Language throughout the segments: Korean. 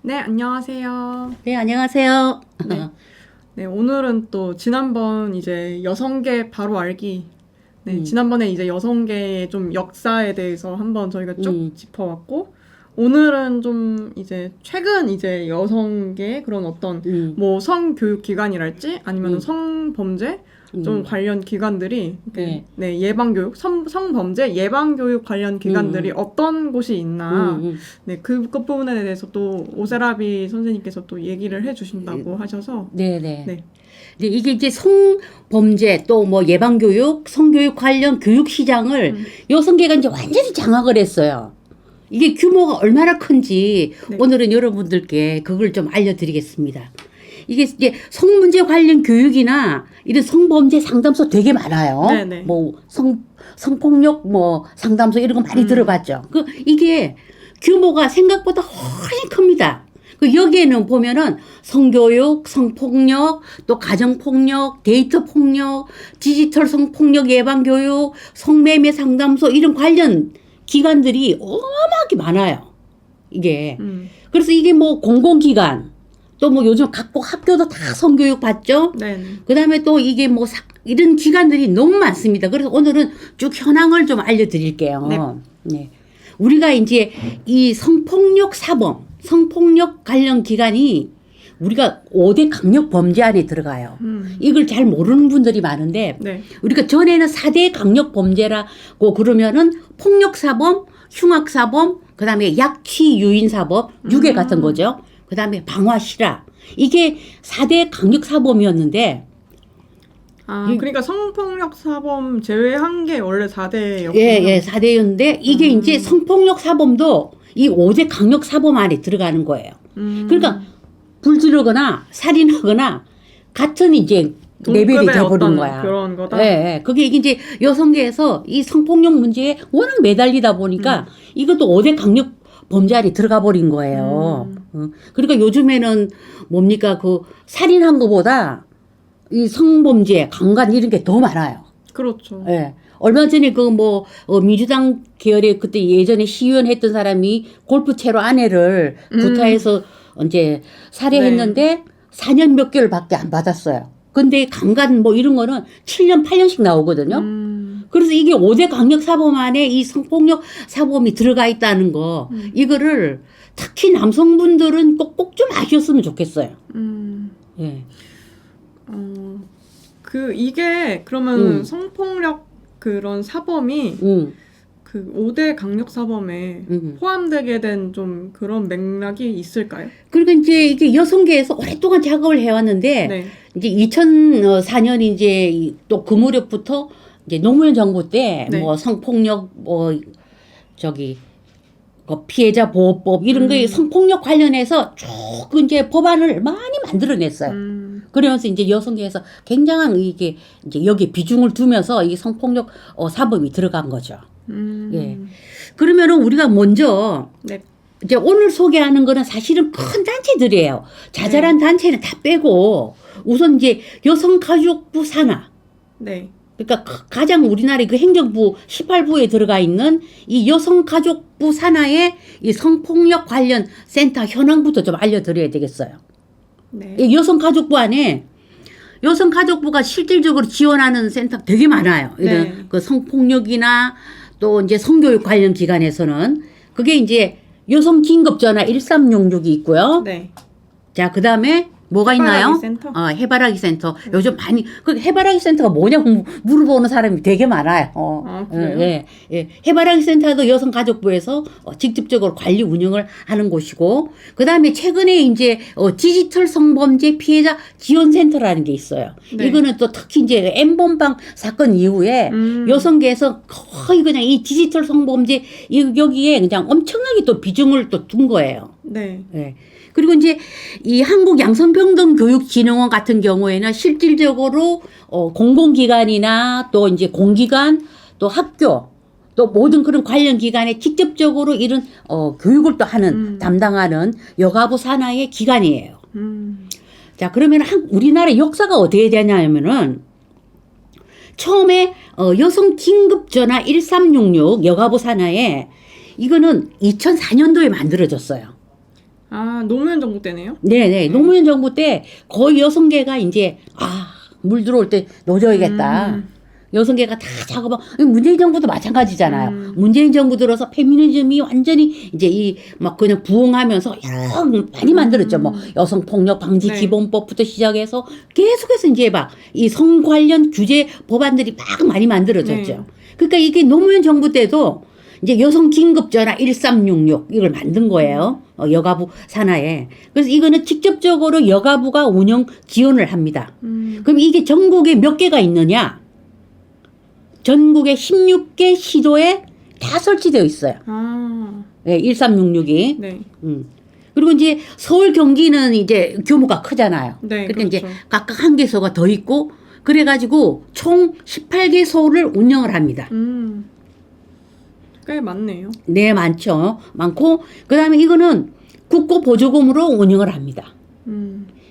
네, 안녕하세요. 네, 안녕하세요. 네. 네, 오늘은 또 지난번 이제 여성계 바로 알기. 네, 지난번에 이제 여성계의 좀 역사에 대해서 한번 저희가 쭉 짚어왔고, 오늘은 좀 이제 최근 이제 여성계 그런 어떤 뭐 성교육 기관이랄지 아니면 성범죄 좀 관련 기관들이 네. 네, 예방교육, 성범죄 예방교육 관련 기관들이 어떤 곳이 있나 네, 그 부분에 대해서 또 오세라비 선생님께서 또 얘기를 해주신다고 하셔서 네네. 네. 네, 이게 이제 성범죄 또 뭐 예방교육, 성교육 관련 교육 시장을 여성계가 이제 완전히 장악을 했어요. 이게 규모가 얼마나 큰지 네. 오늘은 여러분들께 그걸 좀 알려드리겠습니다. 이게 이제 성문제 관련 교육이나 이런 성범죄 상담소 되게 많아요. 네네. 뭐 성폭력 뭐 상담소 이런 거 많이 들어봤죠. 이게 규모가 생각보다 훨씬 큽니다. 여기에는 보면은 성교육, 성폭력, 또 가정폭력, 데이트폭력, 디지털 성폭력 예방교육, 성매매 상담소 이런 관련 기관들이 어마어마하게 많아요. 이게. 그래서 이게 뭐 공공기관, 또 뭐 요즘 각국 학교도 다 성교육 받죠? 네. 그 다음에 또 이게 뭐 이런 기관들이 너무 많습니다. 그래서 오늘은 쭉 현황을 좀 알려드릴게요. 네. 네. 우리가 이제 이 성폭력 사범, 성폭력 관련 기관이 우리가 5대 강력 범죄 안에 들어가요. 이걸 잘 모르는 분들이 많은데 네. 우리가 전에는 4대 강력 범죄라고 그러면은 폭력 사범, 흉악 사범, 그다음에 약취 유인 사범, 유괴 같은 거죠. 그다음에 방화 실화. 이게 4대 강력 사범이었는데 그러니까 성폭력 사범 제외한 게 원래 4대였군요. 예, 4대였는데 이게 이제 성폭력 사범도 이 5대 강력 사범 안에 들어가는 거예요. 그러니까 불 지르거나 살인하거나 같은 이제 레벨이 돼버린 거야. 그런 거다. 예. 그게 이제 여성계에서 이 성폭력 문제에 워낙 매달리다 보니까 이것도 5대 강력 범죄 안에 들어가 버린 거예요. 그러니까 요즘에는 뭡니까 그 살인한 거보다 이 성범죄, 강간 이런 게 더 많아요. 그렇죠. 예. 얼마 전에 그 뭐 민주당 계열의 그때 예전에 시의원 했던 사람이 골프채로 아내를 구타해서 이제 살해했는데 4년 몇 개월밖에 안 받았어요. 근데 강간 뭐 이런 거는 7년, 8년씩 나오거든요. 그래서 이게 5대 강력 사범 안에 이 성폭력 사범이 들어가 있다는 거, 이거를 특히 남성분들은 꼭 좀 아셨으면 좋겠어요. 예. 이게 그러면 성폭력 그런 사범이 그 5대 강력 사범에 포함되게 된 좀 그런 맥락이 있을까요? 그리고 이제 이게 여성계에서 오랫동안 작업을 해왔는데, 네. 이제 2004년 이제 또 그 무렵부터 이제 노무현 정부 때 네. 뭐 성폭력 뭐 저기 그 피해자 보호법 이런 거 성폭력 관련해서 쭉 이제 법안을 많이 만들어냈어요. 그러면서 이제 여성계에서 굉장한 이게 이제 여기 비중을 두면서 이 성폭력 사범이 들어간 거죠. 예. 그러면은 우리가 먼저 네. 이제 오늘 소개하는 거는 사실은 큰 단체들이에요. 자잘한 단체는 다 빼고 우선 이제 여성가족부 산하. 네. 그러니까 가장 우리나라의 그 행정부 18부에 들어가 있는 이 여성가족부 산하의 이 성폭력 관련 센터 현황부터 좀 알려드려야 되겠어요. 네. 이 여성가족부 안에 여성가족부가 실질적으로 지원하는 센터 되게 많아요. 이런 네. 그 성폭력이나 또 이제 성교육 관련 기관에서는 그게 이제 여성긴급전화 1366이 있고요. 네. 자, 그 다음에 뭐가 있나요? 센터? 해바라기 센터. 요즘 많이, 그 해바라기 센터가 뭐냐고 물어보는 사람이 되게 많아요. 그래요? 예. 해바라기 센터도 여성가족부에서 직접적으로 관리 운영을 하는 곳이고, 그 다음에 최근에 이제 디지털 성범죄 피해자 지원센터라는 게 있어요. 네. 이거는 또 특히 이제 N번방 사건 이후에 여성계에서 거의 그냥 이 디지털 성범죄 여기에 그냥 엄청나게 또 비중을 또 둔 거예요. 네. 예. 그리고 이제 이 한국양성평등교육진흥원 같은 경우에는 실질적으로 공공기관이나 또 이제 공기관 또 학교 또 모든 그런 관련 기관에 직접적으로 이런 교육을 또 하는 담당하는 여가부 산하의 기관이에요. 자, 그러면 우리나라 역사가 어떻게 되냐면은 처음에 여성 긴급전화 1366 여가부 산하에 이거는 2004년도에 만들어졌어요. 아, 노무현 정부 때네요? 네네. 노무현 정부 때 거의 여성계가 이제, 물 들어올 때 놓여야겠다. 여성계가 다 작업하고, 문재인 정부도 마찬가지잖아요. 문재인 정부 들어서 페미니즘이 완전히 이제 막 그냥 부흥하면서 여러 많이 만들었죠. 뭐 여성폭력 방지 네. 기본법부터 시작해서 계속해서 이제 막 이 성 관련 규제 법안들이 막 많이 만들어졌죠. 네. 그러니까 이게 노무현 정부 때도 이제 여성 긴급 전화 1366 이걸 만든 거예요. 여가부 산하에. 그래서 이거는 직접적으로 여가부가 운영 지원을 합니다. 그럼 이게 전국에 몇 개가 있느냐? 전국에 16개 시도에 다 설치되어 있어요. 아, 네, 1366이. 네. 그리고 이제 서울 경기는 이제 규모가 크잖아요. 네, 그러니까 이제 그렇죠. 각각 한 개소가 더 있고 그래가지고 총 18개소를 운영을 합니다. 꽤 많네요. 네, 많죠. 많고 그다음에 이거는 국고 보조금으로 운영을 합니다.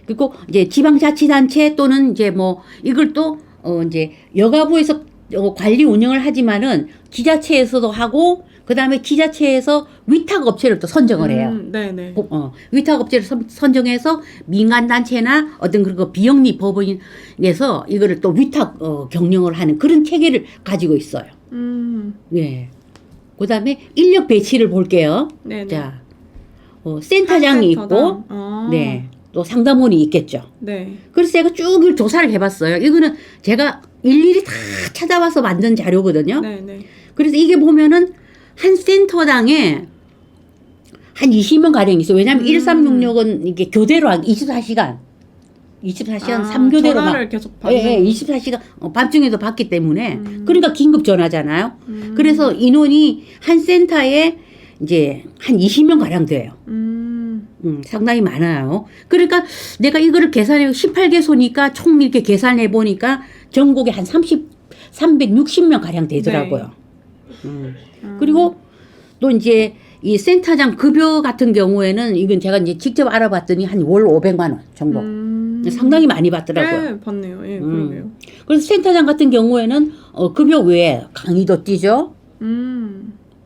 그리고 이제 지방자치단체 또는 이제 뭐 이걸 또 이제 여가부에서 관리 운영을 하지만은 지자체에서도 하고 그다음에 지자체에서 위탁 업체를 또 선정을 해요. 네네. 위탁 업체를 선정해서 민간 단체나 어떤 그런 거 비영리 법인에서 이거를 또 위탁 경영을 하는 그런 체계를 가지고 있어요. 네. 그다음에 인력 배치를 볼게요. 네네. 자, 센터장이 있고, 네, 또 상담원이 있겠죠. 네. 그래서 제가 쭉 이걸 조사를 해봤어요. 이거는 제가 일일이 다 찾아와서 만든 자료거든요. 네네. 그래서 이게 보면은 한 센터당에 한 20명 가량 있어요. 왜냐하면 1366은 이게 교대로 하기 24시간 3교대로 전화를 계속 받는. 예, 24시간 밤중에도 받기 때문에 그러니까 긴급 전화잖아요. 그래서 인원이 한 센터에 이제 한 20명 가량 돼요. 상당히 많아요. 그러니까 내가 이거를 계산해 18개소니까 총 이렇게 계산해 보니까 전국에 한 360명 가량 되더라고요. 그리고 또 이제 이 센터장 급여 같은 경우에는 이건 제가 이제 직접 알아봤더니 한 월 500만 원 정도. 상당히 많이 받더라고요. 꽤 받네요. 예, 그러게요. 그래서 센터장 같은 경우에는 급여 외에 강의도 뛰죠.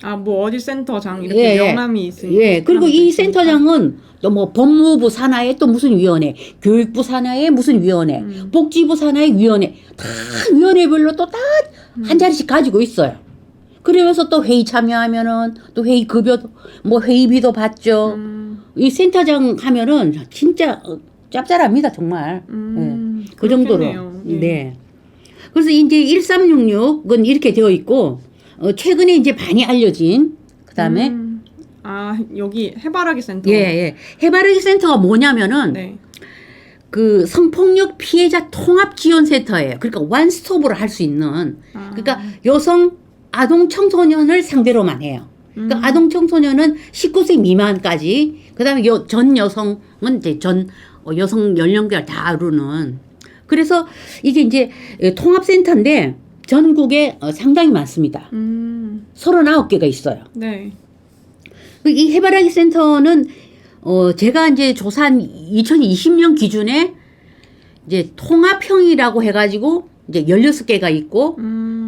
아, 뭐 어디 센터장 이렇게 명함이 있으니까. 예. 그리고 이 센터장은 또 뭐 법무부 산하에 또 무슨 위원회, 교육부 산하에 무슨 위원회, 복지부 산하에 위원회, 다 위원회별로 또 다 한 자리씩 가지고 있어요. 그러면서 또 회의 참여하면은 또 회의 급여도 뭐 회의비도 받죠. 이 센터장 하면은 진짜 짭짤합니다 정말. 예. 그 정도로. 그렇겠네요. 예. 네. 그래서 이제 1366은 이렇게 되어 있고 최근에 이제 많이 알려진 그다음에 아, 여기 해바라기 센터. 예. 해바라기 센터가 뭐냐면은 네. 그 성폭력 피해자 통합 지원 센터예요. 그러니까 원스톱으로 할 수 있는. 그러니까 여성 아동 청소년을 상대로만 해요. 그러니까 아동 청소년은 19세 미만까지 그다음에 전 여성은 이제 전 여성 연령대를 다 다루는. 그래서 이게 이제 통합센터인데 전국에 상당히 많습니다. 39개가 있어요. 네. 이 해바라기 센터는 제가 이제 조사한 2020년 기준에 이제 통합형이라고 해가지고 이제 16개가 있고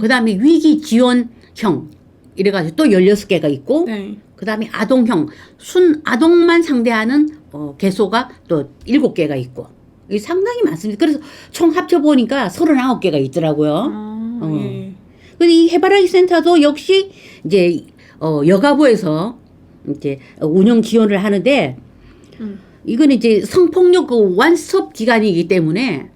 그다음에 위기 지원형 이래가지고 또 16개가 있고 네. 그다음에 아동형 순 아동만 상대하는 개소가 또 7개가 있고 이게 상당히 많습니다. 그래서 총 합쳐 보니까 39개가 있더라고요. 예. 근데 이 해바라기 센터도 역시 이제 여가부에서 이제 운영 지원을 하는데 이거는 이제 성폭력 그 원스톱 기관이기 때문에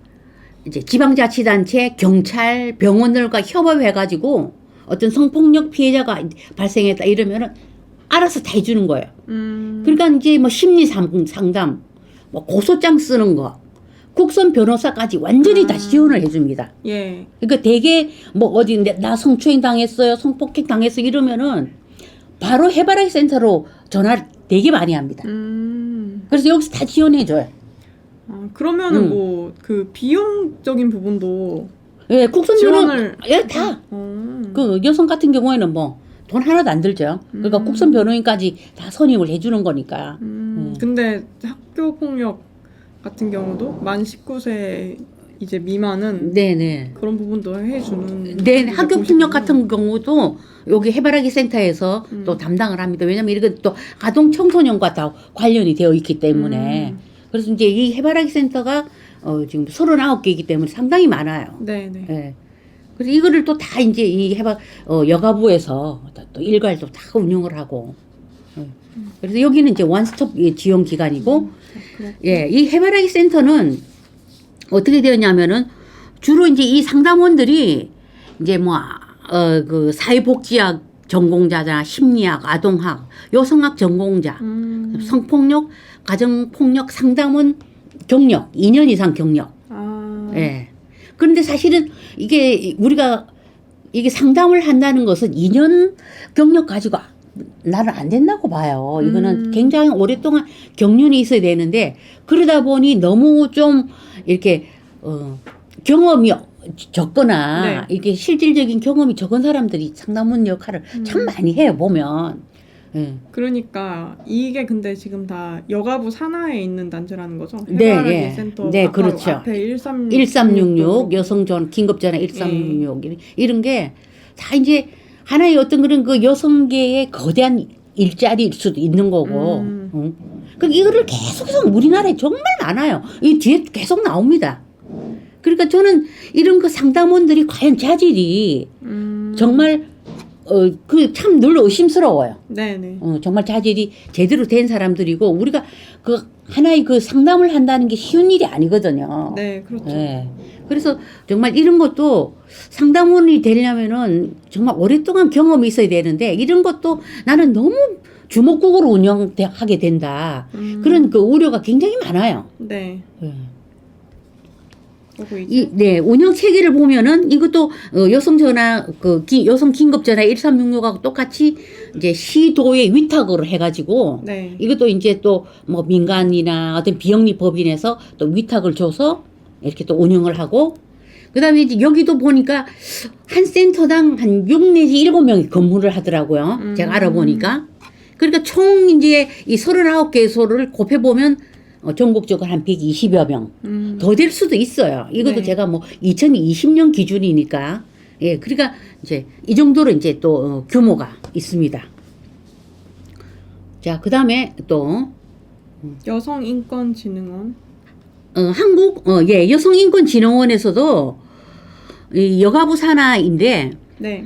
이제 지방자치단체, 경찰, 병원들과 협업해가지고 어떤 성폭력 피해자가 발생했다 이러면은 알아서 다 해주는 거예요. 그러니까 이제 뭐 심리 상담, 뭐 고소장 쓰는 거, 국선 변호사까지 완전히 다 지원을 해줍니다. 예. 그러니까 되게 뭐 어디 나 성추행 당했어요, 성폭행 당했어 이러면은 바로 해바라기 센터로 전화를 되게 많이 합니다. 그래서 여기서 다 지원해줘요. 그러면은 뭐 그 비용적인 부분도 예, 국선 지원을 예, 다. 그 여성 같은 경우에는 뭐 돈 하나도 안 들죠. 그러니까 국선 변호인까지 다 선임을 해주는 거니까. 근데 학교 폭력 같은 경우도 만 19세 이제 미만은 네네. 그런 부분도 해주는. 네, 이제 학교 보시군요. 폭력 같은 경우도 여기 해바라기 센터에서 또 담당을 합니다. 왜냐면 이건 또 아동 청소년과 다 관련이 되어 있기 때문에. 그래서 이제 이 해바라기 센터가 지금 39개이기 때문에 상당히 많아요. 네네. 예. 그래서 이거를 또 다 이제 이 여가부에서 또 일괄도 다 운영을 하고. 예. 그래서 여기는 이제 원스톱 지원 기관이고, 예, 이 해바라기 센터는 어떻게 되었냐면은 주로 이제 이 상담원들이 이제 그 사회복지학 전공자나 심리학, 아동학, 여성학 전공자, 성폭력, 가정폭력 상담원 경력, 2년 이상 경력. 예. 그런데 사실은 이게 우리가 이게 상담을 한다는 것은 2년 경력 가지고 나는 안 된다고 봐요. 이거는 굉장히 오랫동안 경륜이 있어야 되는데 그러다 보니 너무 좀 이렇게 경험이 적거나 네. 이게 실질적인 경험이 적은 사람들이 상담원 역할을 참 많이 해요 보면. 예. 그러니까 이게 근데 지금 다 여가부 산하에 있는 단체라는 거죠? 네, 해바라기 예. 센터. 네, 아까 그렇죠. 앞에 1366 여성전 긴급전화 1366 네. 이런 게 다 이제 하나의 어떤 그런 그 여성계의 거대한 일자리일 수도 있는 거고. 응? 그 이거를 계속해서 우리나라에 정말 많아요. 이 뒤에 계속 나옵니다. 그러니까 저는 이런 그 상담원들이 과연 자질이 정말 그 참 늘 의심스러워요. 네네. 정말 자질이 제대로 된 사람들이고 우리가 그 하나의 그 상담을 한다는 게 쉬운 일이 아니거든요. 네, 그렇죠. 네. 그래서 정말 이런 것도 상담원이 되려면은 정말 오랫동안 경험이 있어야 되는데 이런 것도 나는 너무 주먹국으로 운영하게 된다. 그런 그 우려가 굉장히 많아요. 네. 네. 그리고 이제 네, 운영 체계를 보면은 이것도 여성 전화 여성 긴급 전화 1366하고 똑같이 이제 시도에 위탁으로 해가지고 네. 이것도 이제 또 뭐 민간이나 어떤 비영리 법인에서 또 위탁을 줘서 이렇게 또 운영을 하고 그다음에 이제 여기도 보니까 한 센터당 한 6 내지 7명이 근무를 하더라고요. 제가 알아보니까. 그러니까 총 이제 이 39개소를 곱해보면 전국적으로 한 120여 명. 더 될 수도 있어요. 이것도 네. 제가 뭐 2020년 기준이니까. 예, 그러니까 이제 이 정도로 이제 또 규모가 있습니다. 자, 그 다음에 또 여성인권진흥원. 한국 여성인권진흥원에서도 이 여가부 산하인데 네.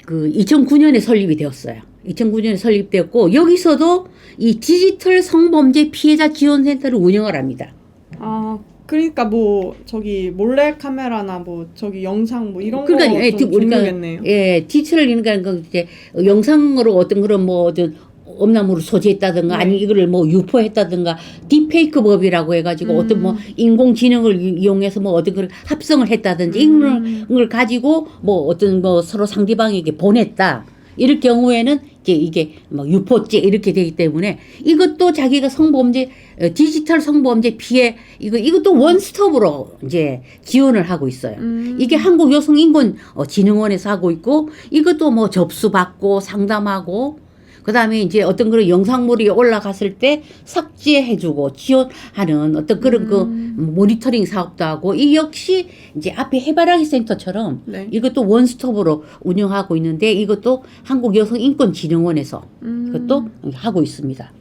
그 2009년에 설립이 되었어요. 2009년에 설립되었고 여기서도 이 디지털 성범죄 피해자 지원센터를 운영을 합니다. 아, 그러니까 뭐 저기 몰래 카메라나 뭐 저기 영상 뭐 이런 그러니까 예, 거좀 종류겠네요. 예, 디지털 그러니까 그 이제 영상으로 어떤 그런 뭐 어떤 음란물을 소지했다든가 네. 아니 이거를 뭐 유포했다든가 딥페이크 법이라고 해가지고 어떤 뭐 인공지능을 이용해서 뭐 어떤 걸 합성을 했다든지 이런 걸 가지고 뭐 어떤 뭐 서로 상대방에게 보냈다. 이럴 경우에는 이제 이게 뭐 유포죄 이렇게 되기 때문에 이것도 자기가 성범죄 디지털 성범죄 피해 이것도 원스톱으로 이제 지원을 하고 있어요. 이게 한국 여성인권진흥원에서 하고 있고 이것도 뭐 접수받고 상담하고 그다음에 이제 어떤 그런 영상물이 올라갔을 때 삭제해주고 지원하는 어떤 그런 그 모니터링 사업도 하고 이 역시 이제 앞에 해바라기 센터처럼 네. 이것도 원스톱으로 운영하고 있는데 이것도 한국여성인권진흥원에서 이것도 하고 있습니다.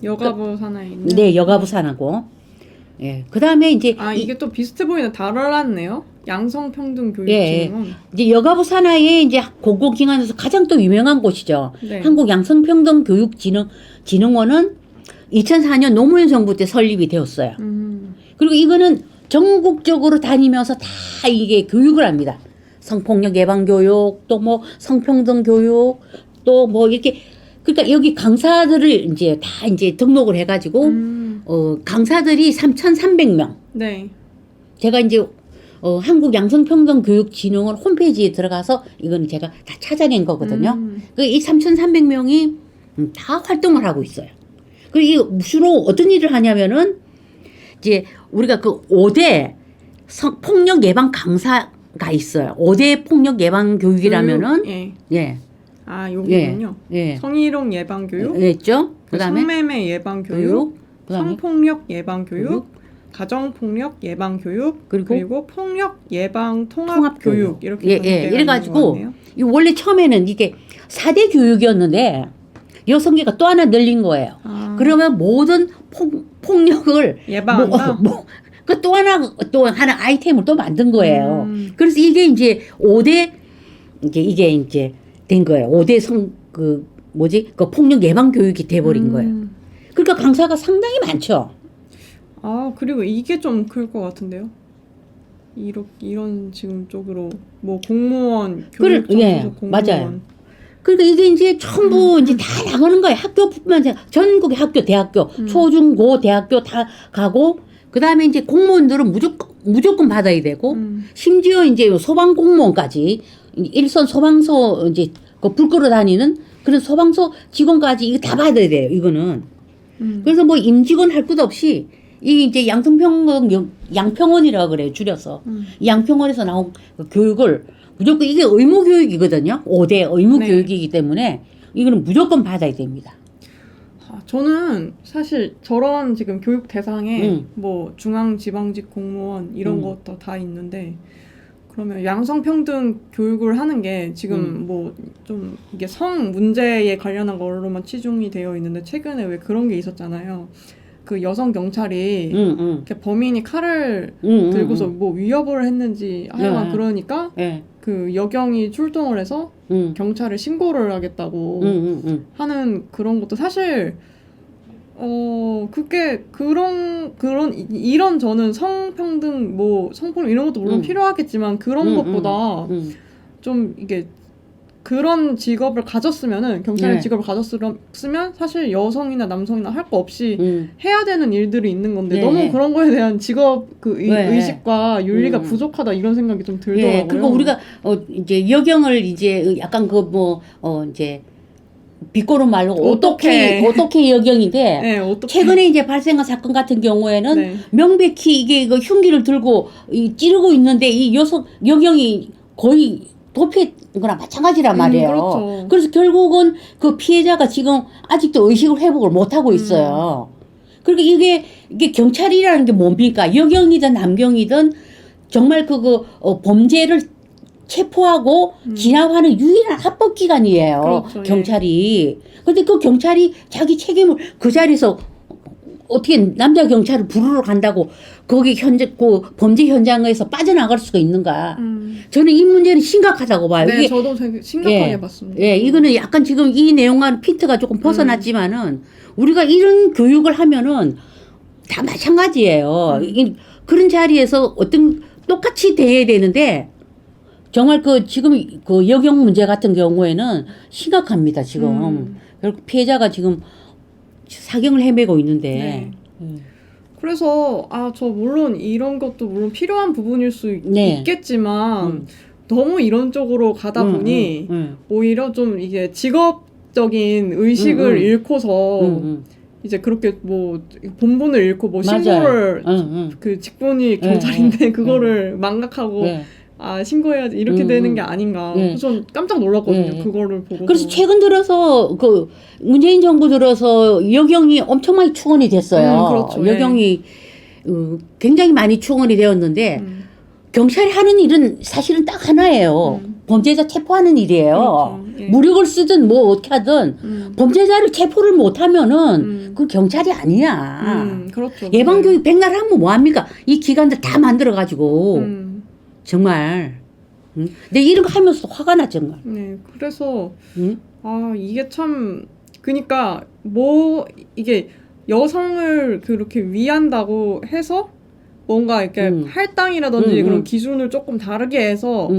여가부 산하에 있는. 네, 여가부 산하고 예, 그다음에 이제 아, 이게 또 비슷해 보이는 달랐네요. 양성평등교육진흥원. 이제 여가부 산하에 이제 공공기관에서 가장 또 유명한 곳이죠. 네. 한국양성평등교육진흥원은 2004년 노무현 정부 때 설립이 되었어요. 그리고 이거는 전국적으로 다니면서 다 이게 교육을 합니다. 성폭력 예방 교육, 또 뭐 성평등 교육, 또 뭐 이렇게 그러니까 여기 강사들을 이제 다 이제 등록을 해가지고 강사들이 3,300명. 네. 제가 이제 한국양성평등교육진흥원 홈페이지에 들어가서 이건 제가 다 찾아낸 거거든요. 이 3,300명이 다 활동을 하고 있어요. 그리고 주로 어떤 일을 하냐면은 이제 우리가 그 5대 폭력 예방 강사가 있어요. 5대 폭력 예방 교육이라면은 예. 예. 아, 여기군요. 예. 성희롱 예방 교육, 했죠. 그다음에 성매매 예방 교육, 그다음에 성폭력 예방 교육, 가정폭력 예방 교육 그리고 그리고 폭력 예방 통합 통합 교육. 교육 이렇게 예, 전개가 있는 이래가지고 것 같네요. 이 원래 처음에는 이게 4대 교육이었는데 여성계가 또 하나 늘린 거예요. 아, 그러면 모든 폭력을 예방한다. 그 또 하나 아이템을 또 만든 거예요. 그래서 이게 이제 5대 이게 이제 된 거예요. 5대 그 폭력 예방 교육이 돼 버린 거예요. 그러니까 강사가 상당히 많죠. 아 그리고 이게 좀 클 것 같은데요. 이런 지금 쪽으로 뭐 공무원 교육 예, 공무원 맞아요. 그러니까 이게 이제 전부 이제 다 나가는 거예요. 학교뿐만 아니라 전국의 학교, 대학교, 초중고, 대학교 다 가고 그다음에 이제 공무원들은 무조건 받아야 되고 심지어 이제 소방 공무원까지 일선 소방서 이제 그 불 끌어 다니는 그런 소방서 직원까지 이거 다 받아야 돼요. 이거는. 그래서 뭐 임직원 할 것 없이 이 이제 양평원이라고 그래요. 줄여서. 양평원에서 나온 그 교육을 무조건 이게 의무 교육이거든요. 5대 의무 네. 교육이기 때문에 이거는 무조건 받아야 됩니다. 저는 사실 저런 지금 교육 대상에 뭐 중앙지방직 공무원 이런 것도 다 있는데 그러면 양성평등 교육을 하는 게 지금 뭐 좀 이게 성 문제에 관련한 걸로만 치중이 되어 있는데 최근에 왜 그런 게 있었잖아요. 그 여성 경찰이 이렇게 범인이 칼을 들고서 뭐 위협을 했는지 하여간 네. 그러니까 예. 그 여경이 출동을 해서 경찰에 신고를 하겠다고 하는 그런 것도 사실 그게 이런 저는 성평등 뭐 성폭력 이런 것도 물론 필요하겠지만 그런 것보다 좀 이게 그런 직업을 가졌으면은 경찰의 네. 직업을 가졌으면 사실 여성이나 남성이나 할 거 없이 해야 되는 일들이 있는 건데 네. 너무 그런 거에 대한 직업 그 네. 의식과 윤리가 부족하다 이런 생각이 좀 들더라고요. 예. 그리고 우리가 이제 여경을 이제 약간 이제 비꼬는 말로 어떻게 어떻게 여경인데 네, 어떻게 최근에 이제 발생한 사건 같은 경우에는 네. 명백히 이게 그 흉기를 들고 찌르고 있는데 이 여경이 거의 도피한 거랑 마찬가지란 말이에요. 그렇죠. 그래서 결국은 그 피해자가 지금 아직도 의식을 회복을 못 하고 있어요. 그러니까 이게 경찰이라는 게 뭡니까? 여경이든 남경이든 정말 범죄를 체포하고 진압하는 유일한 합법기관이에요. 그렇죠, 경찰이. 그런데 그 경찰이 자기 책임을 그 자리에서 어떻게 남자 경찰을 부르러 간다고 거기 그 범죄 현장에서 빠져나갈 수가 있는가. 저는 이 문제는 심각하다고 봐요. 네, 이게 저도 되게 심각하게 봤습니다. 예, 이거는 약간 지금 이 내용과는 핀트가 조금 벗어났지만은 우리가 이런 교육을 하면은 다 마찬가지예요. 그런 자리에서 똑같이 대해야 되는데 정말 지금 여경 문제 같은 경우에는 심각합니다, 지금. 결국 피해자가 지금 사경을 헤매고 있는데. 네. 그래서 저 물론 이런 것도 물론 필요한 부분일 수 있겠지만 너무 이런 쪽으로 가다 보니 오히려 좀 이게 직업적인 의식을 잃고서 이제 그렇게 뭐 본분을 잃고 뭐 신고를 그 직분이 경찰인데 그거를 망각하고 신고해야지 이렇게 되는 게 아닌가. 전 깜짝 놀랐거든요. 그거를 보고. 그래서 최근 들어서 문재인 정부 들어서 여경이 엄청 많이 충원이 됐어요. 그렇죠. 여경이 굉장히 많이 충원이 되었는데 경찰이 하는 일은 사실은 딱 하나예요. 범죄자 체포하는 일이에요. 그렇죠. 예. 무력을 쓰든 뭐 어떻게 하든 범죄자를 체포를 못하면은 그 경찰이 아니야. 그렇죠. 예방교육 백날 하면 뭐합니까? 이 기관들 다 만들어가지고 정말. 근데 이런 거 하면서 화가 나 정말. 네, 그래서 이게 참 그러니까 뭐 이게 여성을 그렇게 위한다고 해서 뭔가 이렇게 할당이라든지 그런 기준을 조금 다르게 해서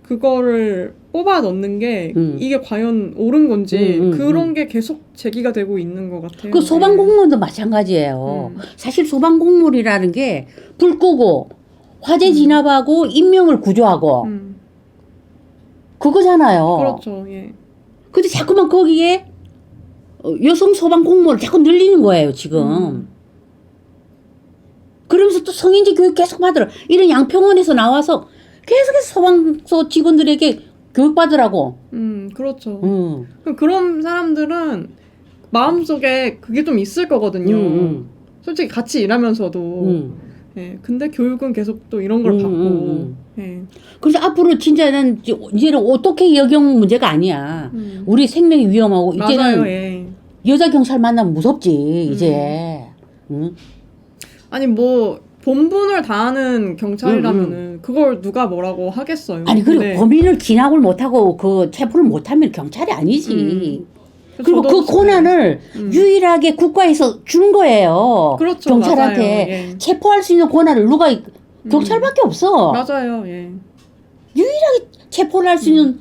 그거를 뽑아 넣는 게 이게 과연 옳은 건지 그런 게 계속 제기가 되고 있는 것 같아요. 그 소방공무원도 마찬가지예요. 사실 소방공무원이라는 게 불 끄고 화재 진압하고 인명을 구조하고 그거잖아요. 그렇죠. 예. 근데 자꾸만 거기에 여성 소방공무원을 자꾸 늘리는 거예요, 지금. 그러면서 또 성인지 교육 계속 받으라. 이런 양평원에서 나와서 계속해서 소방서 직원들에게 교육받으라고. 그렇죠. 그런 사람들은 마음속에 그게 좀 있을 거거든요. 솔직히 같이 일하면서도. 예. 근데 교육은 계속 또 이런 걸 받고. 예. 그래서 앞으로 진짜는 이제는 어떻게 여경 문제가 아니야. 우리 생명이 위험하고 이제는 맞아요. 예. 여자 경찰 만나면 무섭지 이제. 응? 아니 뭐 본분을 다하는 경찰이라면은 그걸 누가 뭐라고 하겠어요. 아니 그리고 근데 범인을 기납을 못하고 그 체포를 못하면 경찰이 아니지. 그리고 저도 그 권한을 유일하게 국가에서 준 거예요. 그렇죠. 경찰한테 맞아요. 예. 체포할 수 있는 권한을 누가 경찰밖에 없어. 맞아요. 예. 체포를 할 수 있는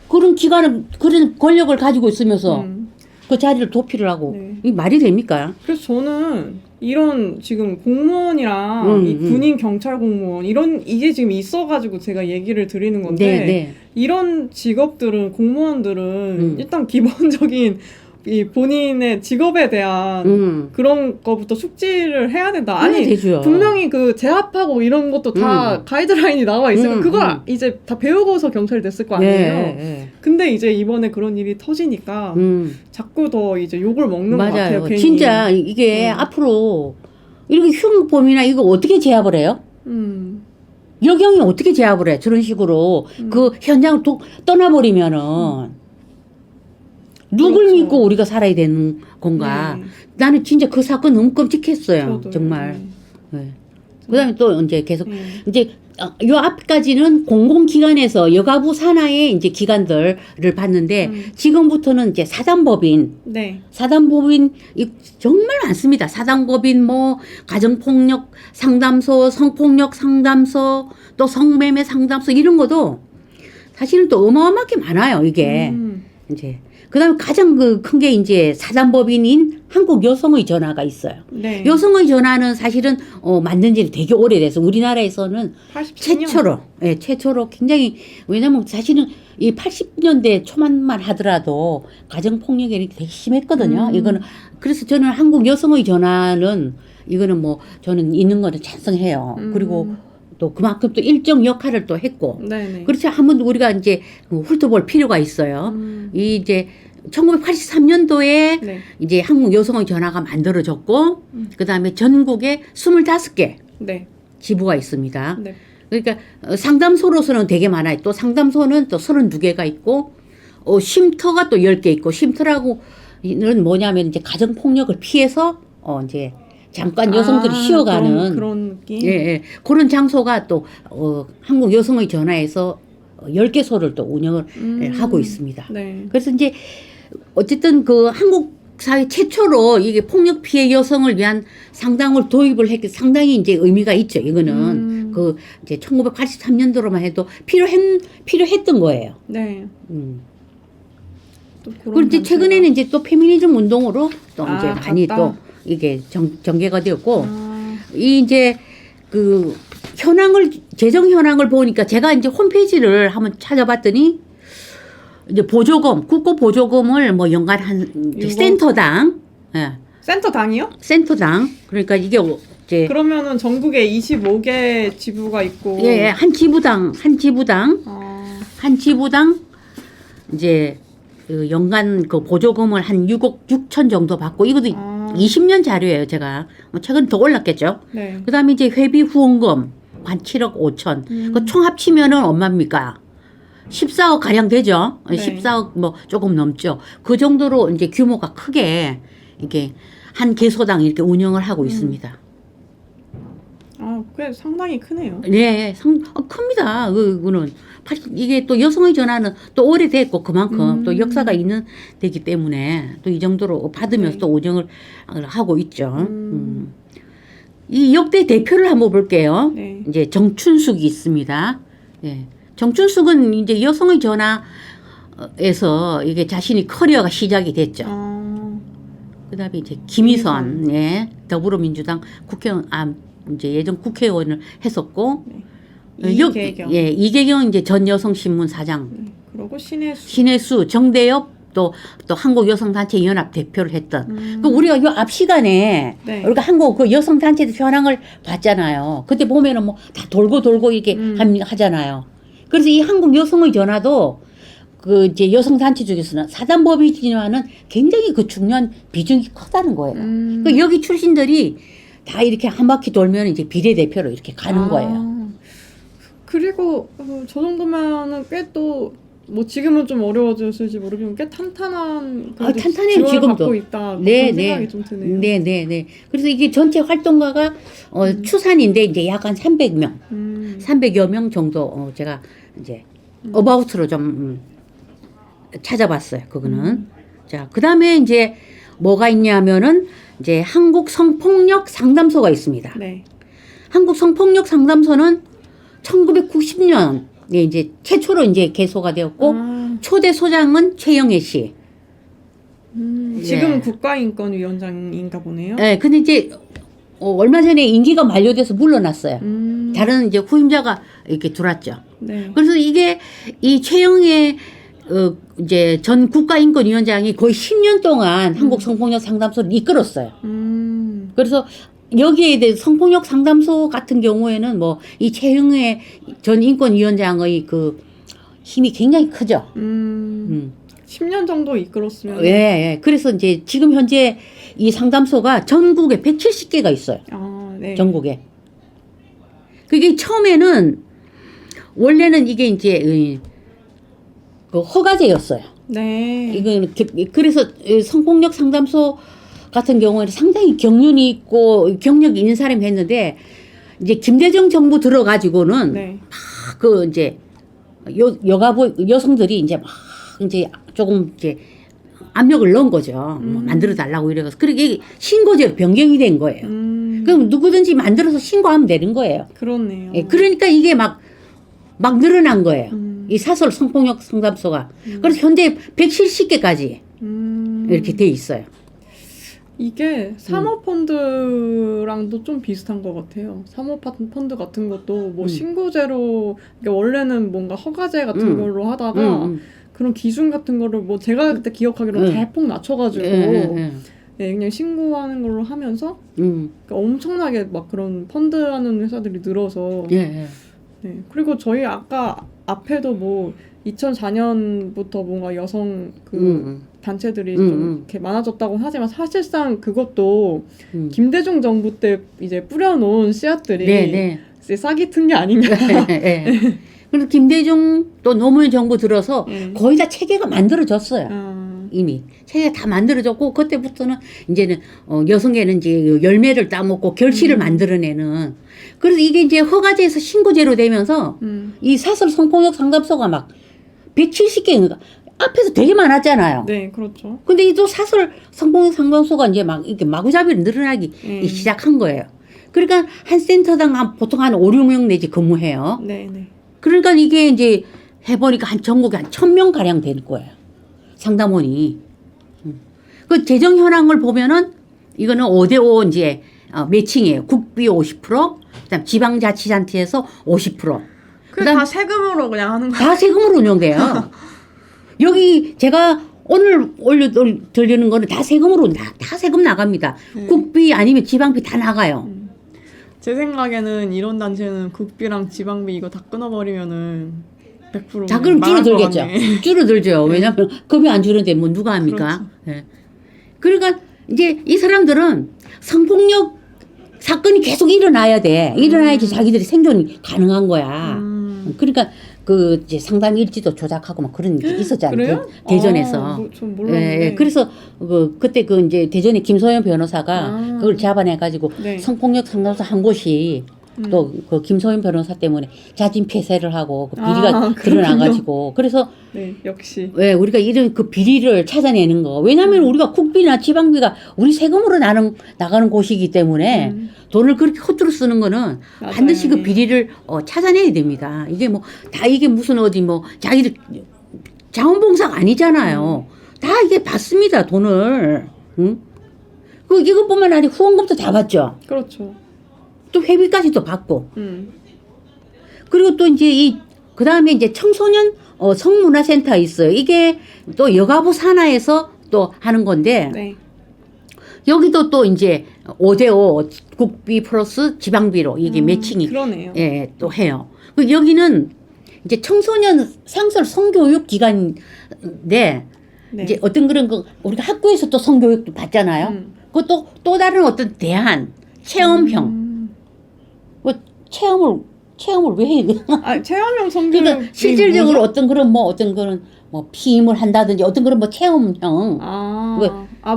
그런 기관을 그런 권력을 가지고 있으면서 그 자리를 도피를 하고 네. 이 말이 됩니까? 그래서 저는 이런 지금 공무원이랑 이 군인 경찰 공무원 이런 이게 지금 있어가지고 제가 얘기를 드리는 건데 네. 이런 직업들은 공무원들은 일단 기본적인 이 본인의 직업에 대한 그런 거부터 숙지를 해야 된다. 아니 되죠. 분명히 그 재합하고 이런 것도 다 가이드라인이 나와 있으면 그걸 이제 다 배우고서 경찰이 됐을 거 아니에요. 근데 이제 이번에 그런 일이 터지니까 자꾸 더 이제 욕을 먹는 것 같아요. 괜히. 진짜 이게 앞으로 이렇게 흉범이나 이거 어떻게 제압을 해요? 여경이 어떻게 제압을 해? 저런 식으로 그 현장을 떠나버리면은 누굴 그렇죠. 믿고 우리가 살아야 되는 건가? 네. 나는 진짜 그 사건 너무 끔찍했어요. 저도요. 정말. 네. 네. 그다음에 또 이제 계속 이제 요 앞까지는 공공기관에서 여가부 산하의 이제 기관들을 봤는데 지금부터는 이제 사단법인, 네. 사단법인 정말 많습니다. 사단법인 뭐 가정폭력 상담소, 성폭력 상담소, 또 성매매 상담소 이런 것도 사실은 또 어마어마하게 많아요. 이게 이제. 그다음에 가장 큰 게 이제 사단법인인 한국 여성의 전화가 있어요. 네. 여성의 전화는 사실은 만든 지 되게 오래돼서 우리나라에서는 87년. 최초로 굉장히 왜냐면 사실은 이 80년대 초반만 하더라도 가정 폭력이 되게 심했거든요. 이거는 그래서 저는 한국 여성의 전화는 이거는 뭐 저는 있는 거는 찬성해요. 그리고 또 그만큼 또 일정 역할을 또 했고. 네네. 그렇지 한번 우리가 이제 훑어볼 필요가 있어요. 이 이제 1983년도에 네. 이제 한국 여성의 전화가 만들어졌고 그다음에 전국에 25개 네. 지부가 있습니다. 네. 그러니까 상담소로서는 되게 많아요. 또 상담소는 또 32개가 있고 쉼터가 또 10개 있고 쉼터라고는 뭐냐면 이제 가정 폭력을 피해서 이제 잠깐 여성들이 쉬어가는 그런 느낌. 예. 그런 장소가 또 한국 여성의 전화에서 10개소를 또 운영을 하고 있습니다. 네. 그래서 이제 어쨌든 그 한국 사회 최초로 이게 폭력 피해 여성을 위한 상담을 도입을 했기 상당히 이제 의미가 있죠. 이거는 그 이제 1983년도로만 해도 필요했던 거예요. 네. 또 그리고 이제 최근에는 이제 또 페미니즘 운동으로 또 이제 많이 또 이게 전개가 되었고 이 이제 그 재정 현황을 보니까 제가 이제 홈페이지를 한번 찾아봤더니 이제 보조금, 국고 보조금을 뭐 연간 한 센터당, 센터당이요? 센터당. 그러니까 이게 이제 그러면은 전국에 25개 지부가 있고 한 지부당 이제 그 연간 그 보조금을 한 6억 6천 정도 받고 이것도 20년 자료예요, 제가. 최근 더 올랐겠죠. 네. 그다음에 이제 회비 후원금 한 7억 5천. 그 총 합치면은 얼마입니까? 14억 가량 되죠. 네. 14억 뭐 조금 넘죠. 그 정도로 이제 규모가 크게 이게 한 개소당 이렇게 운영을 하고 있습니다. 꽤 상당히 크네요. 네, 큽니다. 그거는 이게 또 여성의 전화는 또 오래됐고 그만큼 또 역사가 있는 되기 때문에 또 이 정도로 받으면서 또 운영을 하고 있죠. 이 역대 대표를 한번 볼게요. 네. 이제 정춘숙이 있습니다. 네. 정춘숙은 이제 여성의 전화에서 이게 자신이 커리어가 시작이 됐죠. 그다음에 이제 김희선, 네, 더불어민주당 국회의원, 이제 예전 국회의원을 했었고, 이계경, 이계경 이제 전 여성신문 사장, 그리고 신혜수, 정대엽 또 한국여성단체 연합 대표를 했던. 그 우리가 요 앞 시간에 우리가 한국 그 여성단체 현황을 봤잖아요. 그때 보면은 뭐 다 돌고 이렇게 하잖아요. 그래서 이 한국 여성의 전화도 그 이제 여성단체 중에서는 사단법이지만은 굉장히 그 중요한 비중이 크다는 거예요. 그 여기 출신들이 다 이렇게 한 바퀴 돌면 이제 비례대표로 이렇게 가는 거예요. 그리고 저 정도면은 꽤 또 뭐 지금은 좀 어려워졌을지 모르겠지만 꽤 탄탄한 그래도 탄탄해요, 지원을 지금도. 받고 있다 네, 그런 네. 생각이 좀 드네요. 네. 그래서 이게 전체 활동가가 추산인데 이제 약 한 300명, 300여 명 정도 제가 이제 어바웃으로 좀 찾아봤어요. 그거는. 자, 그다음에 이제 뭐가 있냐면은 이제 한국 성폭력 상담소가 있습니다. 네. 한국 성폭력 상담소는 1990년에 이제 최초로 이제 개소가 되었고 초대 소장은 최영애 씨. 지금은 예. 국가인권위원장인가 보네요. 네, 근데 이제 얼마 전에 임기가 만료돼서 물러났어요. 다른 이제 후임자가 이렇게 들어왔죠. 네. 그래서 이게 이 최영애 이제 전 국가인권위원장이 거의 10년 동안 한국 성폭력 상담소를 이끌었어요. 그래서 여기에 대해 성폭력 상담소 같은 경우에는 뭐 이 최영애 전 인권위원장의 그 힘이 굉장히 크죠. 10년 정도 이끌었으면. 예. 그래서 이제 지금 현재 이 상담소가 전국에 170개가 있어요. 네. 전국에. 그게 처음에는 원래는 이게 이제 그 허가제였어요. 네. 이거는 그래서 성폭력 상담소 같은 경우에는 상당히 경륜이 있고 경력이 있는 사람이 했는데 이제 김대중 정부 들어가지고는 네. 막 그 이제 여가부 여성들이 이제 막 이제 조금 이제 압력을 넣은 거죠. 뭐 만들어 달라고 이래서 그렇게 신고제로 변경이 된 거예요. 그럼 누구든지 만들어서 신고하면 되는 거예요. 그렇네요. 예, 그러니까 이게 막 늘어난 거예요. 이 사설 성폭력 상담소가. 그래서 현재 170개까지 이렇게 돼 있어요. 이게 사모펀드랑도 좀 비슷한 것 같아요. 사모펀드 같은 것도 뭐 신고제로 이게 원래는 뭔가 허가제 같은 걸로 하다가 그런 기준 같은 거를 뭐 제가 그때 기억하기로는 대폭 낮춰가지고 네, 그냥 신고하는 걸로 하면서 그러니까 엄청나게 막 그런 펀드하는 회사들이 늘어서 네. 그리고 저희 아까 앞에도 뭐 2004년부터 뭔가 여성 그 단체들이 좀 이렇게 많아졌다고 하지만 사실상 그것도 김대중 정부 때 이제 뿌려놓은 씨앗들이 이제 싹이 튼 게 아닌가. 그래서 김대중 또 노무현 정부 들어서 거의 다 체계가 만들어졌어요. 이미 체계가 다 만들어졌고 그때부터는 이제는 여성계는 이제 열매를 따먹고 결실을 만들어내는. 그래서 이게 이제 허가제에서 신고제로 되면서 이 사설 성폭력 상담소가 막 170개 앞에서 되게 많았잖아요. 네, 그렇죠. 근데 이 또 사설 성폭력 상담소가 이제 막 이렇게 마구잡이로 늘어나기 시작한 거예요. 그러니까 한 센터당 보통 한 5, 6명 내지 근무해요. 네. 그러니까 이게 이제 해보니까 한 전국에 한 1000명 가량 될 거예요. 상담원이. 그 재정 현황을 보면은 이거는 5대5 이제 매칭이에요. 국비 50%, 그다음 지방자치단체에서 50%. 그다 세금으로 그냥 하는 거예요. 다 세금으로 운영돼요. 여기 제가 오늘 올려드리는 거는 다 세금으로 다 세금 나갑니다. 국비 아니면 지방비 다 나가요. 제 생각에는 이런 단체는 국비랑 지방비 이거 다 끊어버리면은 100% 자, 그럼 망할 것 줄어들겠죠. 같네. 줄어들죠. 왜냐하면 급이 안 줄었는데 뭐 누가 합니까? 그렇죠. 그러니까 이제 이 사람들은 성폭력 사건이 계속 일어나야 돼. 일어나야지 자기들이 생존이 가능한 거야. 그러니까 그 이제 상담 일지도 조작하고 막 그런 게 있었잖아요. 그래요? 대전에서. 전 몰랐는데. 그래서 그때 그 이제 대전에 김소연 변호사가 그걸 잡아내 가지고 성폭력 상담소 한 곳이 또 그 김소연 변호사 때문에 자진 폐쇄를 하고 그 비리가 드러나 가지고 그래서 역시 우리가 이런 그 비리를 찾아내는 거. 왜냐하면 우리가 국비나 지방비가 우리 세금으로 나가는 곳이기 때문에 돈을 그렇게 허투루 쓰는 거는 반드시 그 비리를 찾아내야 됩니다. 이게 뭐 다 이게 무슨 어디 뭐 자기들 자원봉사가 아니잖아요. 다 이게 받습니다, 돈을. 응? 그 이것뿐만 아니라 후원금도 다 받죠. 그렇죠. 또 회비까지도 받고. 그리고 또 이제 그 다음에 이제 청소년 성문화센터 있어요. 이게 또 여가부 산하에서 또 하는 건데. 여기도 또 이제 5대5 국비 플러스 지방비로 이게 매칭이. 그러네요. 또 해요. 여기는 이제 청소년 상설 성교육 기관인데. 이제 어떤 그런 거 우리가 학교에서 또 성교육도 받잖아요. 그것도 또 다른 어떤 대안. 체험형. 뭐 체험을 왜 해? 체험형 성교육. 그러니까 실질적으로 어떤 그런 뭐 피임을 한다든지 어떤 그런 뭐 체험형.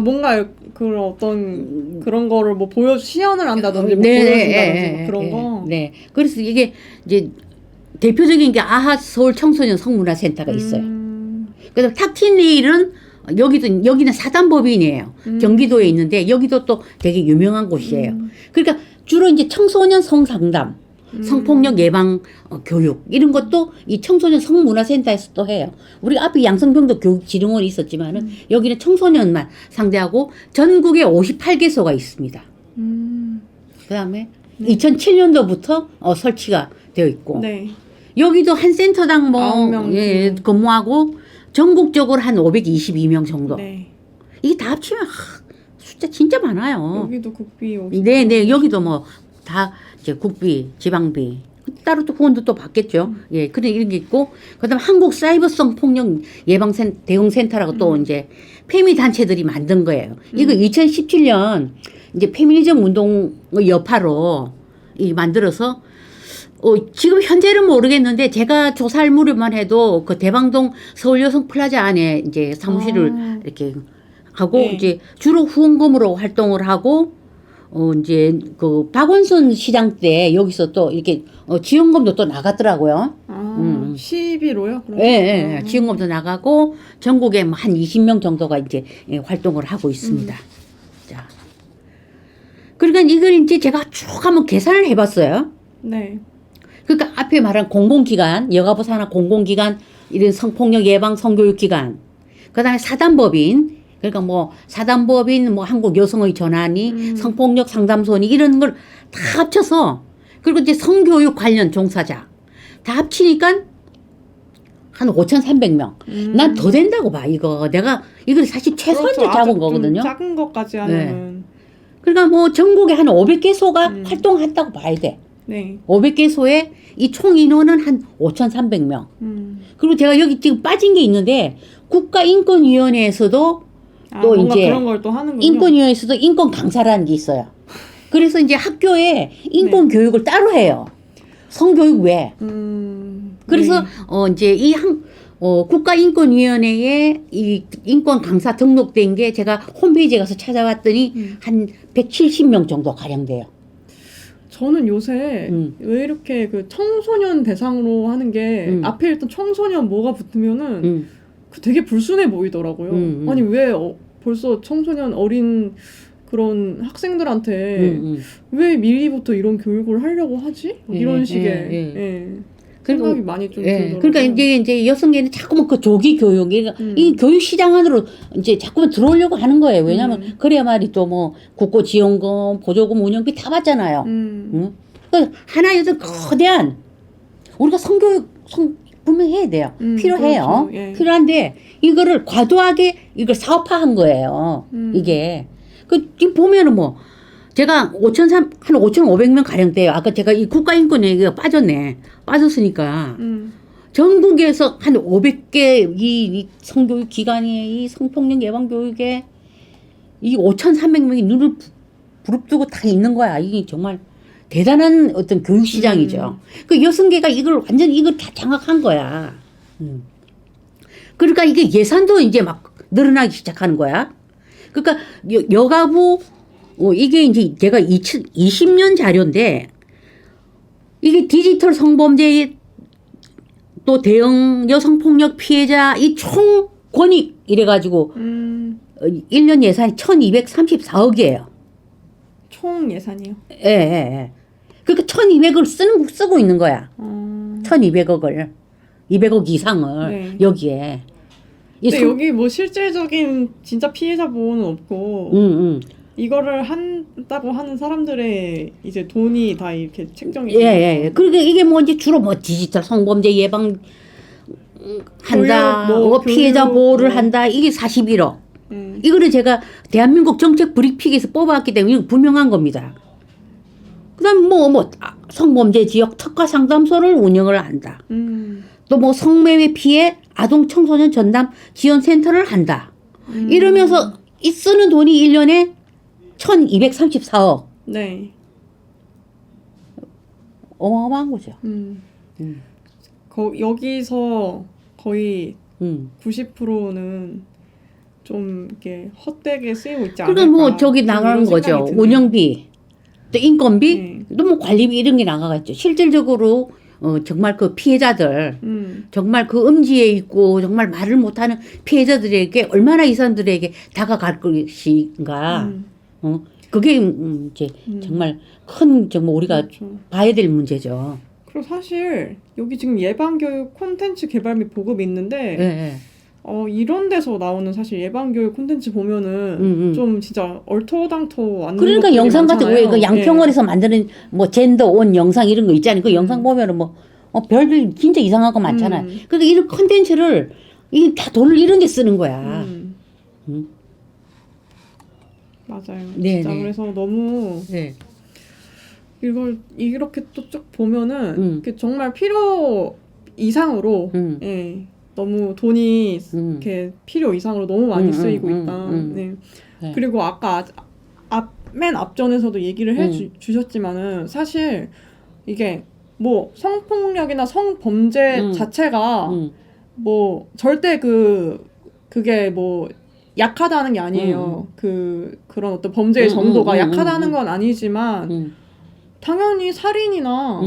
뭔가 그런 어떤 그런 거를 뭐 시연을 한다든지 뭐 네, 보여준다든지 뭐 그런 거. 네. 그래서 이게 이제 대표적인 게 아하 서울 청소년 성문화센터가 있어요. 그래서 탁틴레일은 여기는 사단법인이에요. 경기도에 있는데 여기도 또 되게 유명한 곳이에요. 그러니까 주로 이제 청소년 성상담, 성폭력 예방 교육 이런 것도 이 청소년 성문화센터에서 또 해요. 우리 앞에 양성평도 교육지능원이 있었지만은 여기는 청소년만 상대하고 전국에 58개소가 있습니다. 그다음에 2007년도부터 설치가 되어 있고 네. 여기도 한 센터당 뭐 9명 근무하고 전국적으로 한 522명 정도. 네. 이게 다 합치면 숫자 진짜 많아요. 여기도 국비 50. 네, 여기도 뭐 다 이제 국비, 지방비 따로 또 후원도 또 받겠죠. 예, 그런 이런 게 있고, 그다음 한국 사이버성 폭력 예방 대응 센터라고 또 이제 페미 단체들이 만든 거예요. 이거 2017년 이제 페미니즘 운동의 여파로 만들어서. 지금 현재는 모르겠는데 제가 조사할 무렵만 해도 그 대방동 서울 여성 플라자 안에 이제 사무실을 이렇게 하고 네. 이제 주로 후원금으로 활동을 하고 이제 그 박원순 시장 때 여기서 또 이렇게 지원금도 또 나갔더라고요. 시비로요? 예, 지원금도 나가고 전국에 한 20명 정도가 이제 활동을 하고 있습니다. 자, 그러니까 이걸 이제 제가 쭉 한번 계산을 해봤어요. 네. 그러니까 앞에 말한 공공기관, 여가부 산하 공공기관, 이런 성폭력 예방 성교육기관, 그다음에 사단법인, 그러니까 뭐 사단법인, 뭐 한국 여성의 전환이, 성폭력 상담소니 이런 걸 다 합쳐서 그리고 이제 성교육 관련 종사자 다 합치니까 한 5,300명. 난 더 된다고 봐 이거. 내가 이걸 사실 최소한도 그렇죠. 잡은 거거든요. 작은 것까지 하면. 그러니까 뭐 전국에 한 500개소가 활동한다고 봐야 돼. 네. 500개소에 이 총 인원은 한 5,300명. 그리고 제가 여기 지금 빠진 게 있는데 국가인권위원회에서도 또 이제 그런 걸 또 하는군요. 인권위원회에서도 인권 강사라는 게 있어요. 그래서 이제 학교에 인권 교육을 따로 해요. 성교육 외에. 그래서 이제 이 국가인권위원회에 이 인권 강사 등록된 게 제가 홈페이지에 가서 찾아봤더니 한 170명 정도 가량 돼요. 저는 요새 왜 이렇게 그 청소년 대상으로 하는 게 앞에 일단 청소년 뭐가 붙으면은 그 되게 불순해 보이더라고요. 아니 왜 벌써 청소년 어린 그런 학생들한테 왜 미리부터 이런 교육을 하려고 하지? 이런 식의 생각이 많이 좀 들더라고요. 그러니까 이제 여성계는 자꾸만 그 조기 교육, 이 교육 시장 안으로 이제 자꾸만 들어오려고 하는 거예요. 왜냐하면 그래야 말이 또 뭐 국고 지원금, 보조금, 운영비 다 받잖아요. 그러니까 하나의 어떤 거대한 우리가 성교육 분명히 해야 돼요. 필요해요. 그렇죠. 예. 필요한데 이거를 과도하게 이걸 사업화한 거예요. 이게 지금 보면은 뭐. 제가 한 5,500명 가량 돼요. 아까 제가 이 국가인권에 얘기가 빠졌으니까. 전국에서 한 500개 이 성교육 기관에 이 성폭력 예방 교육에 이 5,300명이 눈을 부릅뜨고 다 있는 거야. 이게 정말 대단한 어떤 교육 시장이죠. 그 여성계가 이걸 다 장악한 거야. 그러니까 이게 예산도 이제 막 늘어나기 시작하는 거야. 그러니까 여가부 이게 이제 제가 2020년 자료인데 이게 디지털 성범죄 또 대응 여성폭력 피해자 이 총 권익 이래가지고 1년 예산이 1,234억이에요. 총 예산이요? 예. 그러니까 1,200을 쓰고 있는 거야. 1,200억을 200억 이상을 네. 여기에. 근데 여기 뭐 실질적인 진짜 피해자 보호는 없고 이거를 한다고 하는 사람들의 이제 돈이 다 이렇게 책정이 예. 그러니까 이게 뭐 이제 주로 뭐 디지털 성범죄 예방 한다, 교육, 피해자 교육, 보호를 한다. 이게 41억. 이거를 제가 대한민국 정책 브리핑에서 뽑아왔기 때문에 이거 분명한 겁니다. 그다음 성범죄 지역 특화 상담소를 운영을 한다. 또 뭐 성매매 피해 아동 청소년 전담 지원 센터를 한다. 이러면서 이 쓰는 돈이 1년에 1,234억. 네. 어마어마한 거죠. 음. 음. 여기서 거의 음. 90%는 좀 이렇게 헛되게 쓰이고 있지 않을까. 그러니까 뭐 저기 좀 나가는 이런 거죠. 생각이 드네요. 운영비, 또 인건비, 네. 또 뭐 관리비 이런 게 나가겠죠. 실질적으로 정말 그 피해자들, 정말 그 음지에 있고 정말 말을 못하는 피해자들에게 얼마나 이 사람들에게 다가갈 것인가. 그게 이제 정말 큰 정말 우리가 그렇죠. 봐야 될 문제죠. 그리고 사실 여기 지금 예방교육 콘텐츠 개발 및 보급이 있는데 예, 예. 이런 데서 나오는 사실 예방교육 콘텐츠 보면은 좀 진짜 얼토당토 않는 그러니까 것들이 영상 같은 많잖아요. 거그 양평원에서 만드는 뭐 젠더 온 영상 이런 거 있잖아요. 그 영상 보면은 뭐 별들 진짜 이상한 거 많잖아요. 그러니까 이런 콘텐츠를 이게 다 돈을 이런 데 쓰는 거야. 맞아요. 네, 진짜 네. 그래서 너무 네. 이걸 이렇게 또 쭉 보면은 이렇게 정말 필요 이상으로 예, 너무 돈이 이렇게 필요 이상으로 너무 많이 쓰이고 있다. 네. 네. 그리고 아까 맨 앞전에서도 얘기를 주셨지만은 사실 이게 뭐 성폭력이나 성범죄 자체가 뭐 절대 그게 뭐 약하다는 게 아니에요. 그런 어떤 범죄의 정도가 약하다는 건 아니지만 당연히 살인이나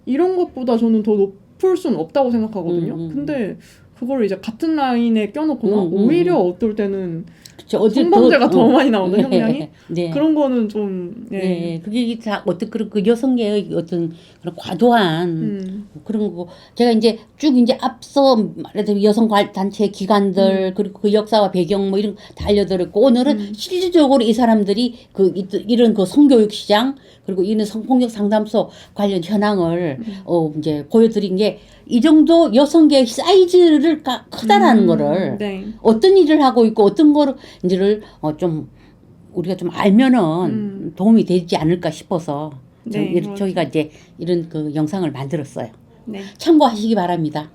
이런 것보다 저는 더 높을 수는 없다고 생각하거든요. 근데 그걸 이제 같은 라인에 껴놓거나 오히려 어떨 때는 성범죄가 더 많이 나오는 형량이 네. 그런 거는 좀 네. 그게 다 어떤 그런 그 여성계의 어떤 그런 과도한 그런 거고 제가 이제 쭉 이제 앞서 말했던 여성 단체 기관들 그리고 그 역사와 배경 뭐 이런 거 다 알려드렸고 오늘은 실질적으로 이 사람들이 이런 그 성교육 시장 그리고 이런 성폭력 상담소 관련 현황을 이제 보여드린 게 이 정도 여성계의 사이즈를 크다라는 거를 네. 어떤 일을 하고 있고 어떤 거를 이제를 좀 우리가 좀 알면은 도움이 되지 않을까 싶어서 네, 저희가 이제 이런 그 영상을 만들었어요. 네. 참고하시기 바랍니다.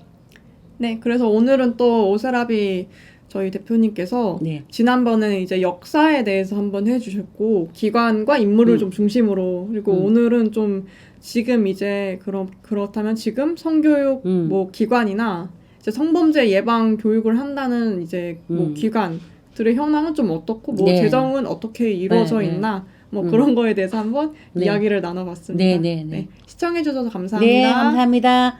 네, 그래서 오늘은 또 오세라비 저희 대표님께서 네. 지난번에 이제 역사에 대해서 한번 해주셨고 기관과 인물을 좀 중심으로 그리고 오늘은 좀 지금 이제 그렇다면 지금 성교육 뭐 기관이나 이제 성범죄 예방 교육을 한다는 이제 뭐 기관들의 현황은 좀 어떻고 뭐 네. 재정은 어떻게 이루어져 네, 네. 있나 뭐 그런 거에 대해서 한번 네. 이야기를 나눠봤습니다. 네. 시청해주셔서 감사합니다. 네, 감사합니다.